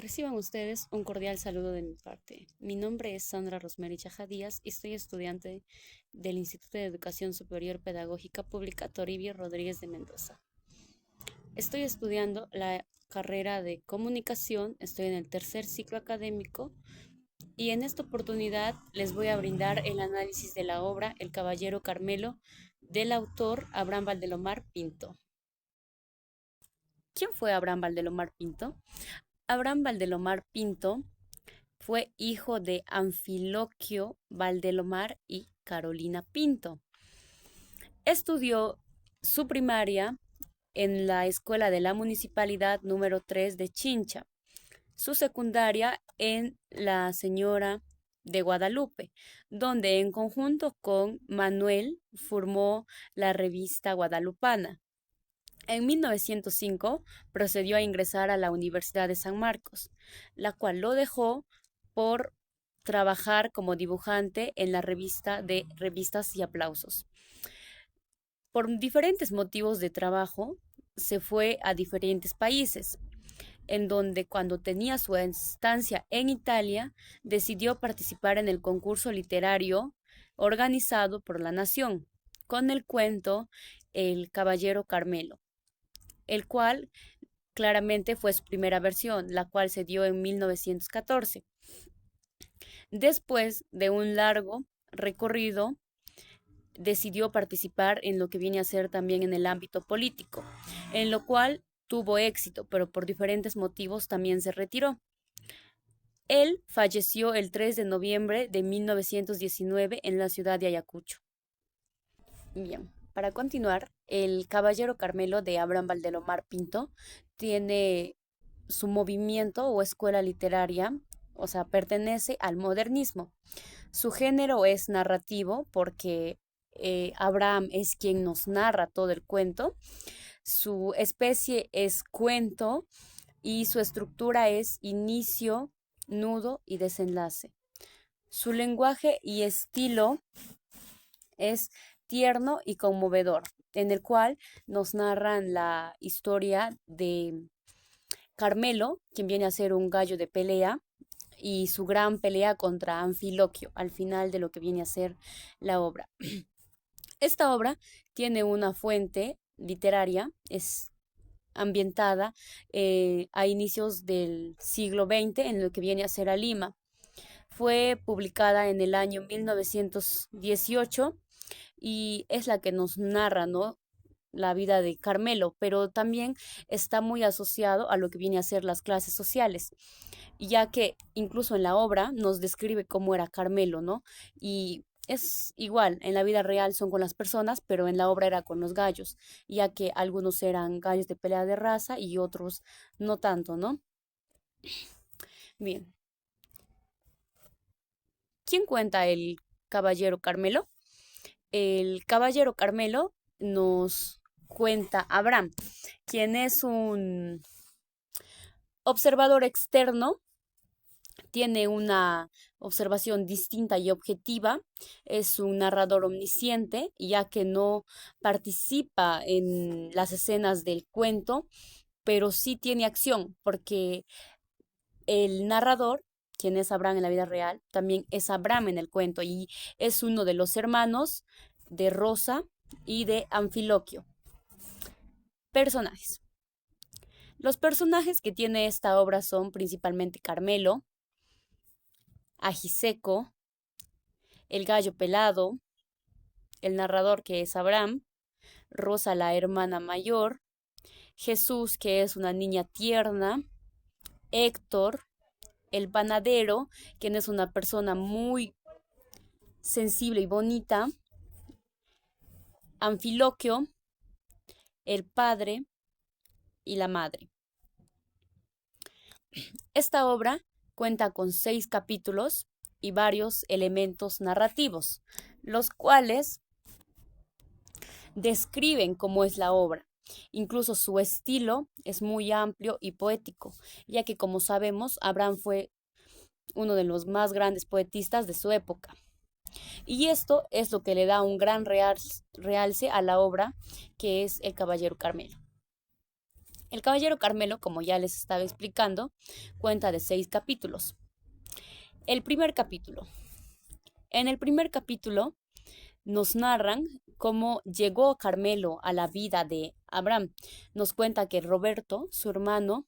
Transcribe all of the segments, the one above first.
Reciban ustedes un cordial saludo de mi parte. Mi nombre es Sandra Rosemary Chaja Díaz y soy estudiante del Instituto de Educación Superior Pedagógica Pública Toribio Rodríguez de Mendoza. Estoy estudiando la carrera de comunicación, estoy en el tercer ciclo académico y en esta oportunidad les voy a brindar el análisis de la obra El Caballero Carmelo del autor Abraham Valdelomar Pinto. ¿Quién fue Abraham Valdelomar Pinto? Abraham Valdelomar Pinto fue hijo de Anfiloquio Valdelomar y Carolina Pinto. Estudió su primaria en la Escuela de la Municipalidad número 3 de Chincha, su secundaria en la Señora de Guadalupe, donde en conjunto con Manuel formó la revista Guadalupana. En 1905 procedió a ingresar a la Universidad de San Marcos, la cual lo dejó por trabajar como dibujante en la revista de Revistas y Aplausos. Por diferentes motivos de trabajo, se fue a diferentes países, en donde cuando tenía su estancia en Italia, decidió participar en el concurso literario organizado por La Nación, con el cuento El Caballero Carmelo, el cual claramente fue su primera versión, la cual se dio en 1914. Después de un largo recorrido, decidió participar en lo que viene a ser también en el ámbito político, en lo cual tuvo éxito, pero por diferentes motivos también se retiró. Él falleció el 3 de noviembre de 1919 en la ciudad de Ayacucho. Bien, para continuar, el Caballero Carmelo de Abraham Valdelomar Pinto tiene su movimiento o escuela literaria, o sea, pertenece al modernismo. Su género es narrativo porque Abraham es quien nos narra todo el cuento. Su especie es cuento y su estructura es inicio, nudo y desenlace. Su lenguaje y estilo es tierno y conmovedor, en el cual nos narran la historia de Carmelo, quien viene a ser un gallo de pelea, y su gran pelea contra Anfiloquio al final de lo que viene a ser la obra. Esta obra tiene una fuente literaria, es ambientada a inicios del siglo XX en lo que viene a ser a Lima. Fue publicada en el año 1918 y es la que nos narra, ¿no?, la vida de Carmelo, pero también está muy asociado a lo que viene a ser las clases sociales, ya que incluso en la obra nos describe cómo era Carmelo, ¿no? Y es igual, en la vida real son con las personas, pero en la obra era con los gallos, ya que algunos eran gallos de pelea de raza y otros no tanto, ¿no? Bien, ¿quién cuenta el Caballero Carmelo? El Caballero Carmelo nos cuenta Abraham, quien es un observador externo, tiene una observación distinta y objetiva, es un narrador omnisciente, ya que no participa en las escenas del cuento, pero sí tiene acción, porque el narrador, quien es Abraham en la vida real, también es Abraham en el cuento y es uno de los hermanos de Rosa y de Anfiloquio. Personajes. Los personajes que tiene esta obra son principalmente Carmelo, Ajiseco, el gallo pelado, el narrador que es Abraham, Rosa la hermana mayor, Jesús que es una niña tierna, Héctor, el panadero, quien es una persona muy sensible y bonita, Anfiloquio, el padre y la madre. Esta obra cuenta con 6 capítulos y varios elementos narrativos, los cuales describen cómo es la obra. Incluso su estilo es muy amplio y poético, ya que como sabemos, Abraham fue uno de los más grandes poetistas de su época. Y esto es lo que le da un gran realce a la obra que es El Caballero Carmelo. El Caballero Carmelo, como ya les estaba explicando, cuenta de 6 capítulos. El primer capítulo. En el primer capítulo nos narran cómo llegó Carmelo a la vida de Abraham. Nos cuenta que Roberto, su hermano,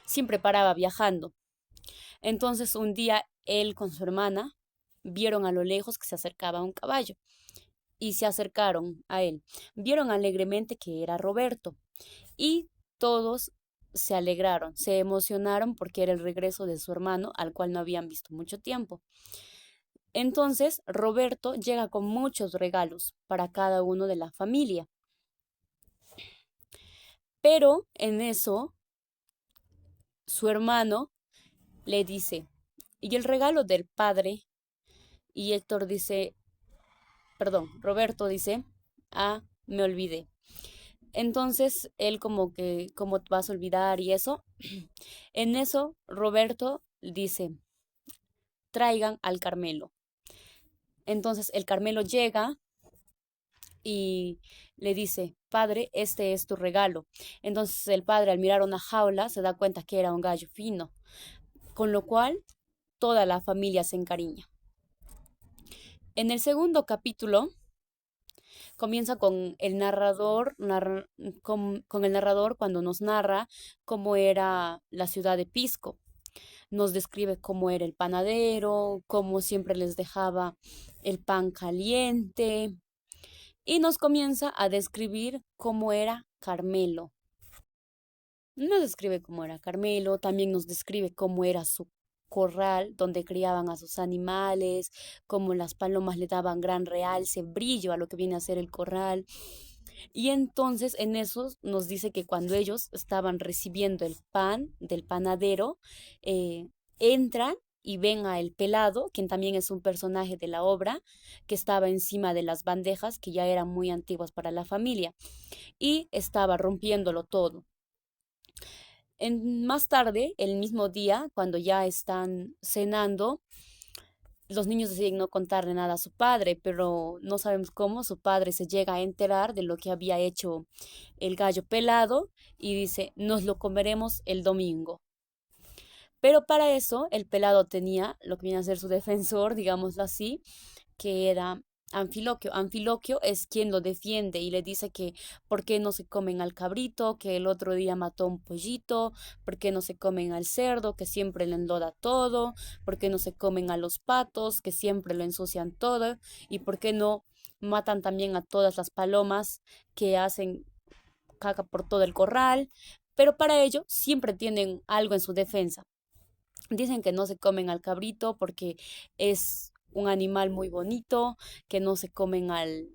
siempre paraba viajando. Entonces un día él con su hermana vieron a lo lejos que se acercaba un caballo y se acercaron a él. Vieron alegremente que era Roberto y todos se alegraron, se emocionaron porque era el regreso de su hermano al cual no habían visto mucho tiempo. Entonces Roberto llega con muchos regalos para cada uno de la familia. Pero en eso su hermano le dice, ¿y el regalo del padre? Y Héctor dice, perdón, Roberto dice, ah, me olvidé. Entonces él como que, ¿cómo te vas a olvidar? Y eso. En eso Roberto dice, traigan al Carmelo. Entonces el Carmelo llega y le dice, padre, este es tu regalo. Entonces el padre al mirar una jaula se da cuenta que era un gallo fino, con lo cual toda la familia se encariña. En el segundo capítulo comienza con el narrador, con el narrador cuando nos narra cómo era la ciudad de Pisco. Nos describe cómo era el panadero, cómo siempre les dejaba el pan caliente y nos comienza a describir cómo era Carmelo. Nos describe cómo era Carmelo, también nos describe cómo era su corral donde criaban a sus animales, cómo las palomas le daban gran realce, brillo a lo que viene a ser el corral. Y entonces en eso nos dice que cuando ellos estaban recibiendo el pan del panadero, entran y ven a el pelado, quien también es un personaje de la obra, que estaba encima de las bandejas que ya eran muy antiguas para la familia y estaba rompiéndolo todo. Más tarde, el mismo día, cuando ya están cenando, los niños deciden no contarle nada a su padre, pero no sabemos cómo su padre se llega a enterar de lo que había hecho el gallo pelado y dice, nos lo comeremos el domingo. Pero para eso el pelado tenía lo que viene a ser su defensor, digámoslo así, que era Anfiloquio. Anfiloquio es quien lo defiende y le dice que por qué no se comen al cabrito, que el otro día mató un pollito, por qué no se comen al cerdo, que siempre le enloda todo, por qué no se comen a los patos, que siempre lo ensucian todo, y por qué no matan también a todas las palomas que hacen caca por todo el corral, pero para ello siempre tienen algo en su defensa. Dicen que no se comen al cabrito porque es un animal muy bonito, que no se comen al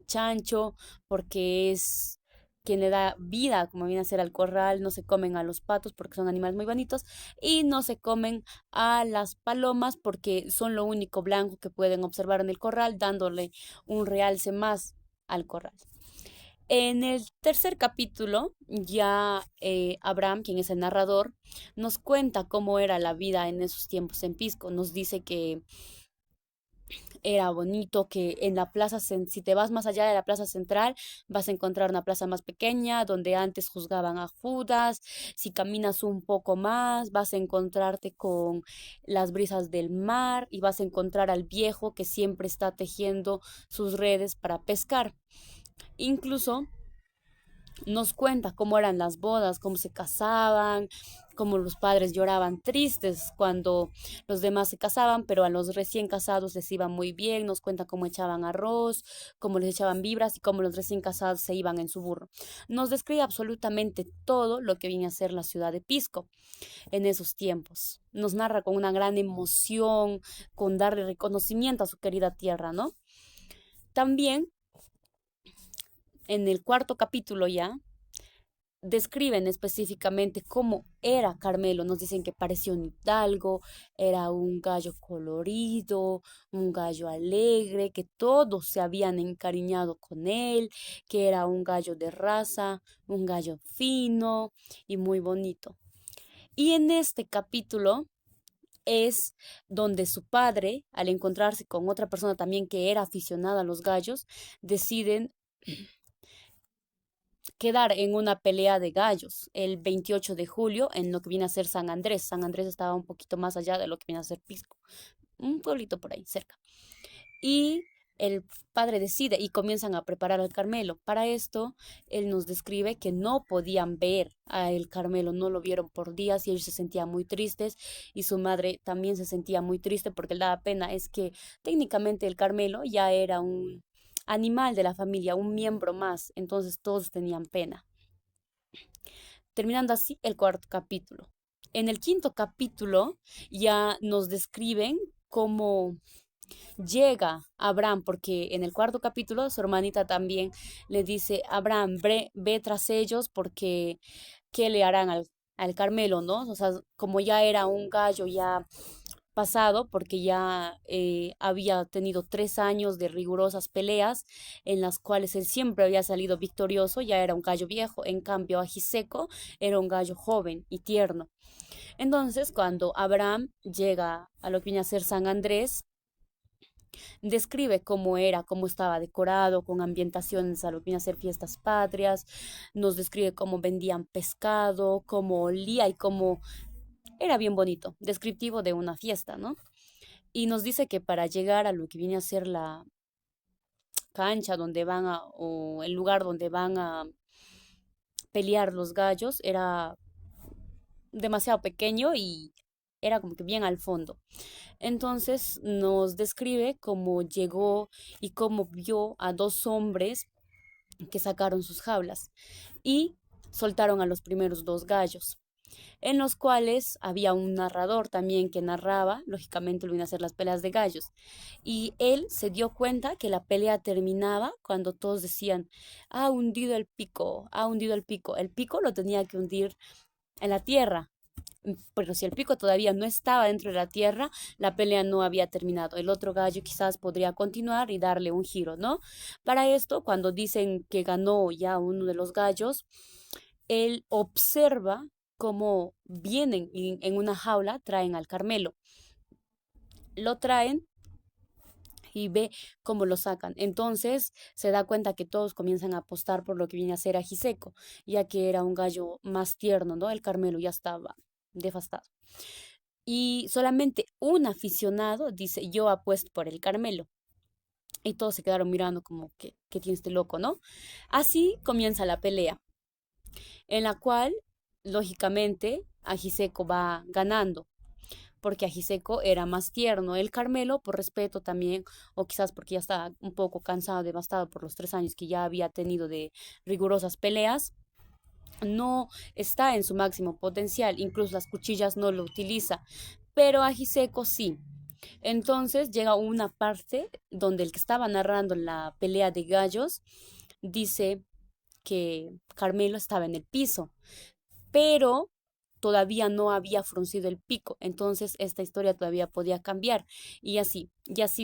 chancho porque es quien le da vida, como viene a ser al corral, no se comen a los patos porque son animales muy bonitos y no se comen a las palomas porque son lo único blanco que pueden observar en el corral, dándole un realce más al corral. En el tercer capítulo, ya Abraham, quien es el narrador, nos cuenta cómo era la vida en esos tiempos en Pisco. Nos dice que era bonito, que en la plaza, si te vas más allá de la plaza central, vas a encontrar una plaza más pequeña donde antes juzgaban a Judas. Si caminas un poco más, vas a encontrarte con las brisas del mar y vas a encontrar al viejo que siempre está tejiendo sus redes para pescar. Incluso nos cuenta cómo eran las bodas, cómo se casaban, cómo los padres lloraban tristes cuando los demás se casaban, pero a los recién casados les iba muy bien. Nos cuenta cómo echaban arroz, cómo les echaban vibras y cómo los recién casados se iban en su burro. Nos describe absolutamente todo lo que viene a ser la ciudad de Pisco en esos tiempos. Nos narra con una gran emoción, con darle reconocimiento a su querida tierra, ¿no? También en el cuarto capítulo ya describen específicamente cómo era Carmelo. Nos dicen que parecía un hidalgo, era un gallo colorido, un gallo alegre, que todos se habían encariñado con él, que era un gallo de raza, un gallo fino y muy bonito. Y en este capítulo es donde su padre, al encontrarse con otra persona también que era aficionada a los gallos, deciden quedar en una pelea de gallos el 28 de julio en lo que viene a ser San Andrés. San Andrés estaba un poquito más allá de lo que viene a ser Pisco, un pueblito por ahí cerca. Y el padre decide y comienzan a preparar al Carmelo. Para esto, él nos describe que no podían ver a el Carmelo, no lo vieron por días y ellos se sentían muy tristes y su madre también se sentía muy triste porque le daba pena. Es que técnicamente el Carmelo ya era un animal de la familia, un miembro más, entonces todos tenían pena. Terminando así el cuarto capítulo. En el quinto capítulo ya nos describen cómo llega Abraham, porque en el cuarto capítulo su hermanita también le dice, Abraham, ve tras ellos porque ¿qué le harán al Carmelo, no? O sea, como ya era un gallo ya pasado, porque ya había tenido 3 años de rigurosas peleas en las cuales él siempre había salido victorioso, ya era un gallo viejo, en cambio Ajiseco era un gallo joven y tierno. Entonces, cuando Abraham llega a lo que viene a ser San Andrés, describe cómo era, cómo estaba decorado, con ambientaciones a lo que viene a ser fiestas patrias, nos describe cómo vendían pescado, cómo olía y cómo era bien bonito, descriptivo de una fiesta, ¿no? Y nos dice que para llegar a lo que viene a ser la cancha donde van a, o el lugar donde van a pelear los gallos, era demasiado pequeño y era como que bien al fondo. Entonces nos describe cómo llegó y cómo vio a dos hombres que sacaron sus jaulas y soltaron a los primeros dos gallos, en los cuales había un narrador también que narraba, lógicamente lo iban a hacer las peleas de gallos, y él se dio cuenta que la pelea terminaba cuando todos decían, ha hundido el pico, ha hundido el pico lo tenía que hundir en la tierra. Pero si el pico todavía no estaba dentro de la tierra, la pelea no había terminado. El otro gallo quizás podría continuar y darle un giro, ¿no? Para esto, cuando dicen que ganó ya uno de los gallos, él observa cómo vienen y en una jaula, traen al Carmelo. Lo traen y ve cómo lo sacan. Entonces se da cuenta que todos comienzan a apostar por lo que viene a ser Ajiseco, ya que era un gallo más tierno, ¿no? El Carmelo ya estaba devastado. Y solamente un aficionado dice, yo apuesto por el Carmelo. Y todos se quedaron mirando como que, ¿qué tiene este loco, no? Así comienza la pelea, en la cual, lógicamente, Ajiseco va ganando, porque Ajiseco era más tierno. El Carmelo, por respeto también, o quizás porque ya estaba un poco cansado, devastado por los 3 años que ya había tenido de rigurosas peleas, no está en su máximo potencial, incluso las cuchillas no lo utiliza, pero Ajiseco sí. Entonces llega una parte donde el que estaba narrando la pelea de gallos dice que Carmelo estaba en el piso, pero todavía no había fruncido el pico, entonces esta historia todavía podía cambiar y así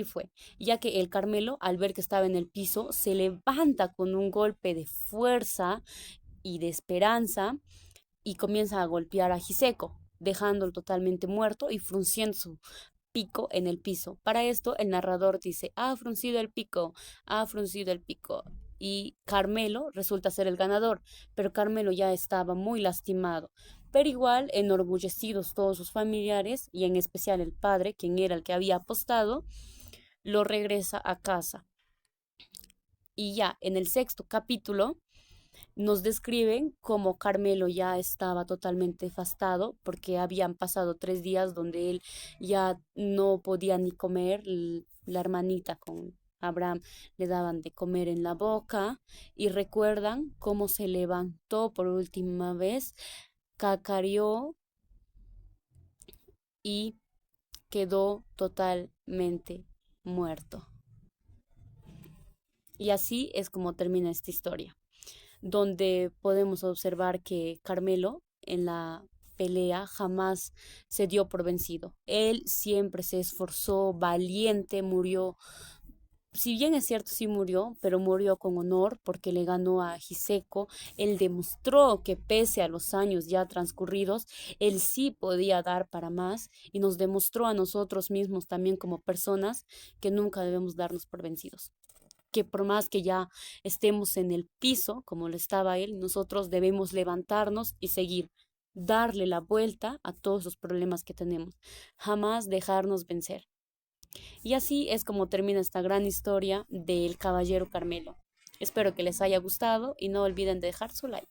fue, ya que el Carmelo al ver que estaba en el piso se levanta con un golpe de fuerza y de esperanza y comienza a golpear a Jiseco, dejándolo totalmente muerto y frunciendo su pico en el piso. Para esto, el narrador dice, ha fruncido el pico, ha fruncido el pico. Y Carmelo resulta ser el ganador, pero Carmelo ya estaba muy lastimado. Pero igual, enorgullecidos todos sus familiares, y en especial el padre, quien era el que había apostado, lo regresa a casa. Y ya en el sexto capítulo nos describen cómo Carmelo ya estaba totalmente devastado porque habían pasado 3 días donde él ya no podía ni comer. La hermanita con Abraham le daban de comer en la boca y recuerdan cómo se levantó por última vez, cacareó y quedó totalmente muerto. Y así es como termina esta historia, donde podemos observar que Carmelo en la pelea jamás se dio por vencido. Él siempre se esforzó, valiente, murió. Si bien es cierto, sí murió, pero murió con honor porque le ganó a Jiseco. Él demostró que pese a los años ya transcurridos, él sí podía dar para más y nos demostró a nosotros mismos también como personas que nunca debemos darnos por vencidos. que por más que ya estemos en el piso, como lo estaba él, nosotros debemos levantarnos y seguir, darle la vuelta a todos los problemas que tenemos, jamás dejarnos vencer. Y así es como termina esta gran historia del Caballero Carmelo. Espero que les haya gustado y no olviden de dejar su like.